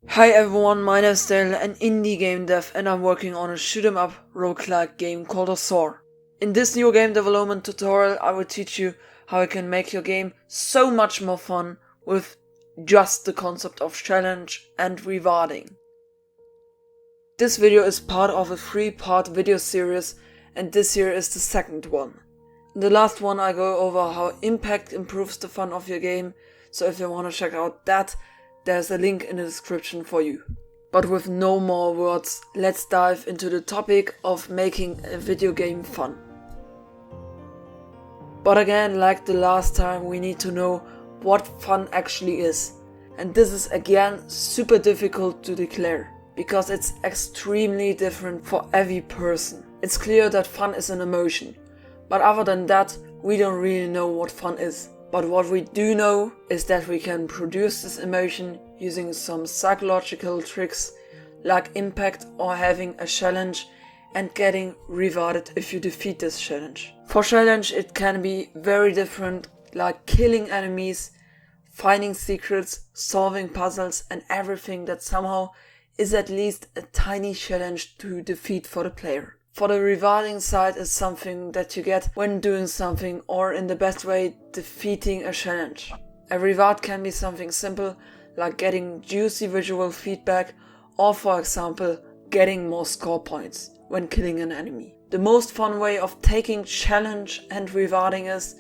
Hi everyone, my name is Daniel, an indie game dev, and I'm working on a shoot 'em up roguelike game called Azor. In this new game development tutorial, I will teach you how you can make your game so much more fun with just the concept of challenge and rewarding. This video is part of a 3-part video series, and this here is the second one. In the last one I go over how impact improves the fun of your game, so if you want to check out that, there's a link in the description for you. But with no more words, let's dive into the topic of making a video game fun. But again, like the last time, we need to know what fun actually is. And this is again super difficult to declare, because it's extremely different for every person. It's clear that fun is an emotion, but other than that, we don't really know what fun is. But what we do know is that we can produce this emotion using some psychological tricks like impact or having a challenge and getting rewarded if you defeat this challenge. For challenge it can be very different, like killing enemies, finding secrets, solving puzzles, and everything that somehow is at least a tiny challenge to defeat for the player. For the rewarding side is something that you get when doing something, or in the best way, defeating a challenge. A reward can be something simple like getting juicy visual feedback, or for example getting more score points when killing an enemy. The most fun way of taking challenge and rewarding is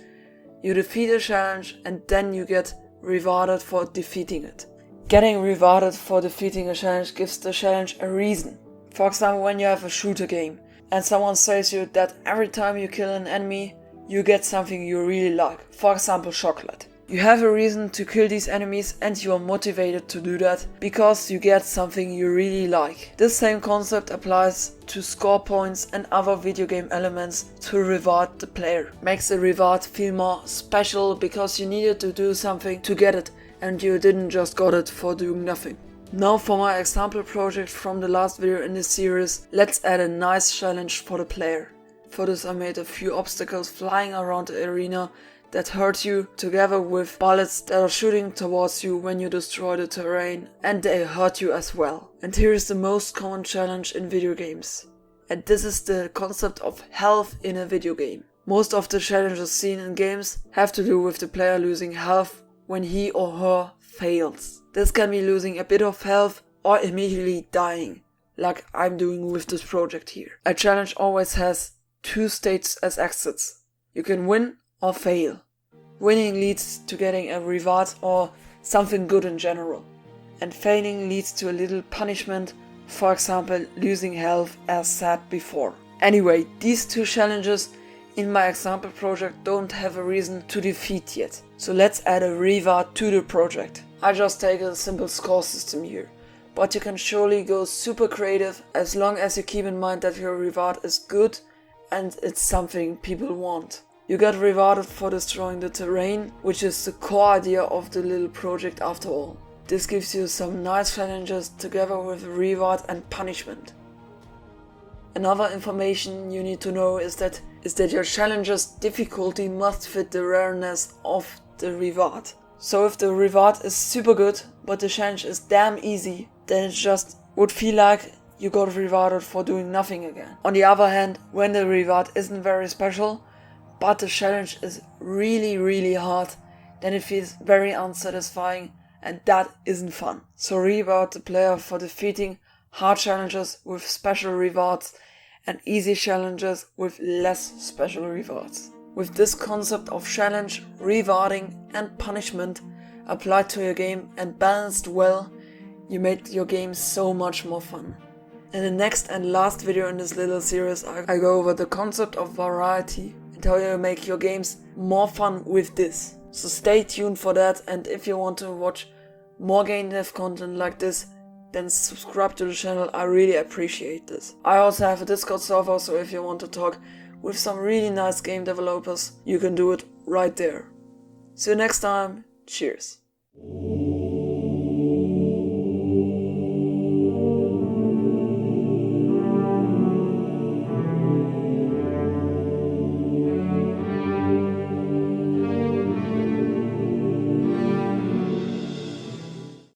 you defeat a challenge and then you get rewarded for defeating it. Getting rewarded for defeating a challenge gives the challenge a reason. For example, when you have a shooter game and someone says you that every time you kill an enemy you get something you really like, for example chocolate. You have a reason to kill these enemies and you are motivated to do that because you get something you really like. This same concept applies to score points and other video game elements to reward the player. Makes the reward feel more special because you needed to do something to get it and you didn't just got it for doing nothing. Now for my example project from the last video in this series, let's add a nice challenge for the player. For this I made a few obstacles flying around the arena that hurt you, together with bullets that are shooting towards you when you destroy the terrain, and they hurt you as well. And here is the most common challenge in video games. And this is the concept of health in a video game. Most of the challenges seen in games have to do with the player losing health when he or her fails. This can be losing a bit of health or immediately dying, like I'm doing with this project here. A challenge always has 2 states as exits. You can win or fail. Winning leads to getting a reward or something good in general, and failing leads to a little punishment, for example losing health as said before. Anyway, these 2 challenges in my example project don't have a reason to defeat yet, so let's add a reward to the project. I just take a simple score system here, but you can surely go super creative as long as you keep in mind that your reward is good and it's something people want. You get rewarded for destroying the terrain, which is the core idea of the little project after all. This gives you some nice challenges together with reward and punishment. Another information you need to know is that your challenge's difficulty must fit the rareness of the reward. So if the reward is super good, but the challenge is damn easy, then it just would feel like you got rewarded for doing nothing again. On the other hand, when the reward isn't very special, but the challenge is really hard, then it feels very unsatisfying and that isn't fun. So reward the player for defeating hard challenges with special rewards and easy challenges with less special rewards. With this concept of challenge, rewarding and punishment applied to your game and balanced well, you made your game so much more fun. In the next and last video in this little series I go over the concept of variety and how you make your games more fun with this. So stay tuned for that, and if you want to watch more game dev content like this, then subscribe to the channel, I really appreciate this. I also have a Discord server, so if you want to talk with some really nice game developers, you can do it right there. See you next time, cheers.